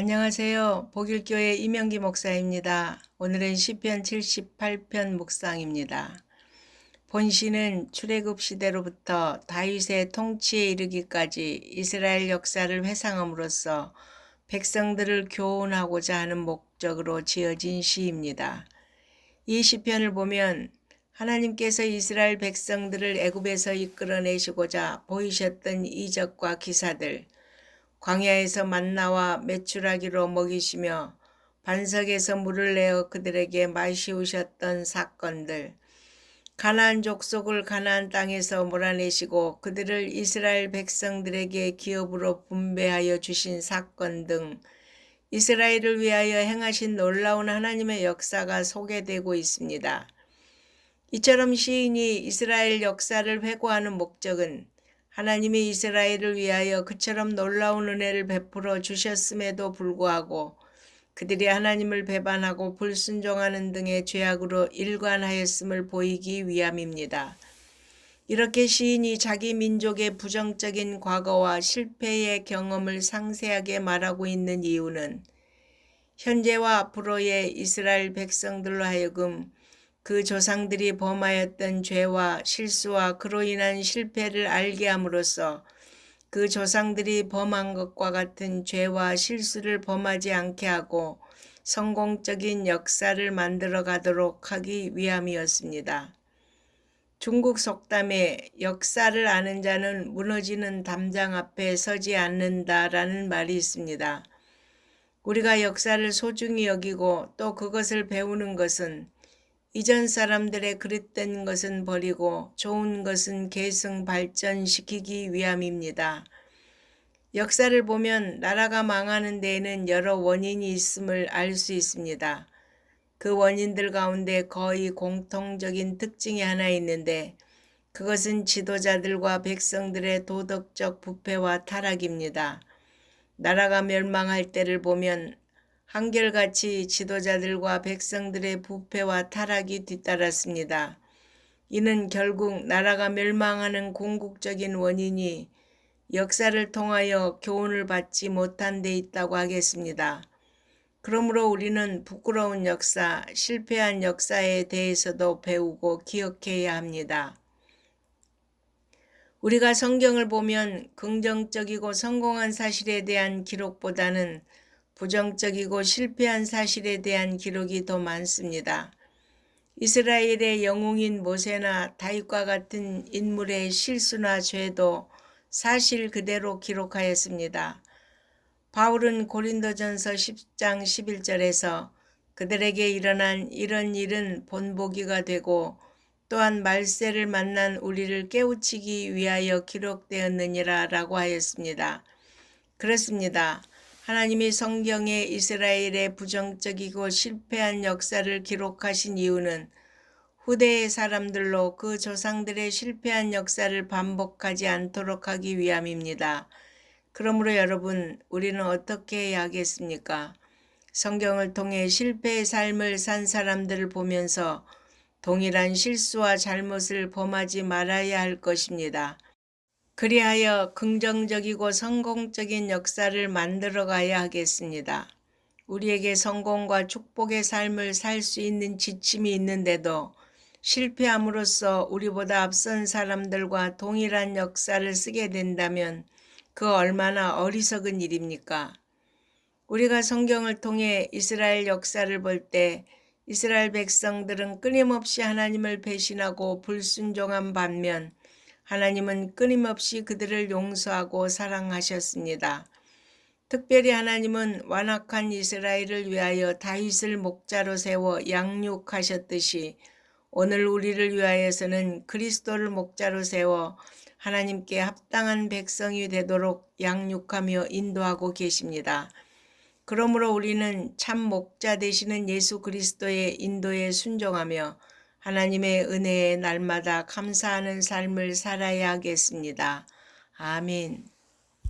안녕하세요. 복일교회 이명기 목사입니다. 오늘은 시편 78편 묵상입니다. 본시는 출애굽 시대로부터 다윗의 통치에 이르기까지 이스라엘 역사를 회상함으로써 백성들을 교훈하고자 하는 목적으로 지어진 시입니다. 이 시편을 보면 하나님께서 이스라엘 백성들을 애굽에서 이끌어내시고자 보이셨던 이적과 기사들, 광야에서 만나와 메추라기로 먹이시며 반석에서 물을 내어 그들에게 마시우셨던 사건들, 가나안 족속을 가나안 땅에서 몰아내시고 그들을 이스라엘 백성들에게 기업으로 분배하여 주신 사건 등 이스라엘을 위하여 행하신 놀라운 하나님의 역사가 소개되고 있습니다. 이처럼 시인이 이스라엘 역사를 회고하는 목적은 하나님이 이스라엘을 위하여 그처럼 놀라운 은혜를 베풀어 주셨음에도 불구하고 그들이 하나님을 배반하고 불순종하는 등의 죄악으로 일관하였음을 보이기 위함입니다. 이렇게 시인이 자기 민족의 부정적인 과거와 실패의 경험을 상세하게 말하고 있는 이유는 현재와 앞으로의 이스라엘 백성들로 하여금 그 조상들이 범하였던 죄와 실수와 그로 인한 실패를 알게 함으로써 그 조상들이 범한 것과 같은 죄와 실수를 범하지 않게 하고 성공적인 역사를 만들어 가도록 하기 위함이었습니다. 중국 속담에 역사를 아는 자는 무너지는 담장 앞에 서지 않는다라는 말이 있습니다. 우리가 역사를 소중히 여기고 또 그것을 배우는 것은 이전 사람들의 그릇된 것은 버리고 좋은 것은 계승 발전시키기 위함입니다. 역사를 보면 나라가 망하는 데에는 여러 원인이 있음을 알 수 있습니다. 그 원인들 가운데 거의 공통적인 특징이 하나 있는데 그것은 지도자들과 백성들의 도덕적 부패와 타락입니다. 나라가 멸망할 때를 보면 한결같이 지도자들과 백성들의 부패와 타락이 뒤따랐습니다. 이는 결국 나라가 멸망하는 궁극적인 원인이 역사를 통하여 교훈을 받지 못한 데 있다고 하겠습니다. 그러므로 우리는 부끄러운 역사, 실패한 역사에 대해서도 배우고 기억해야 합니다. 우리가 성경을 보면 긍정적이고 성공한 사실에 대한 기록보다는 부정적이고 실패한 사실에 대한 기록이 더 많습니다. 이스라엘의 영웅인 모세나 다윗과 같은 인물의 실수나 죄도 사실 그대로 기록하였습니다. 바울은 고린도전서 10장 11절에서 그들에게 일어난 이런 일은 본보기가 되고 또한 말세를 만난 우리를 깨우치기 위하여 기록되었느니라 라고 하였습니다. 그렇습니다. 하나님이 성경에 이스라엘의 부정적이고 실패한 역사를 기록하신 이유는 후대의 사람들로 그 조상들의 실패한 역사를 반복하지 않도록 하기 위함입니다. 그러므로 여러분, 우리는 어떻게 해야 하겠습니까? 성경을 통해 실패의 삶을 산 사람들을 보면서 동일한 실수와 잘못을 범하지 말아야 할 것입니다. 그리하여 긍정적이고 성공적인 역사를 만들어 가야 하겠습니다. 우리에게 성공과 축복의 삶을 살 수 있는 지침이 있는데도 실패함으로써 우리보다 앞선 사람들과 동일한 역사를 쓰게 된다면 그 얼마나 어리석은 일입니까? 우리가 성경을 통해 이스라엘 역사를 볼 때 이스라엘 백성들은 끊임없이 하나님을 배신하고 불순종한 반면 하나님은 끊임없이 그들을 용서하고 사랑하셨습니다. 특별히 하나님은 완악한 이스라엘을 위하여 다윗을 목자로 세워 양육하셨듯이 오늘 우리를 위하여서는 그리스도를 목자로 세워 하나님께 합당한 백성이 되도록 양육하며 인도하고 계십니다. 그러므로 우리는 참 목자 되시는 예수 그리스도의 인도에 순종하며 하나님의 은혜에 날마다 감사하는 삶을 살아야 하겠습니다. 아멘.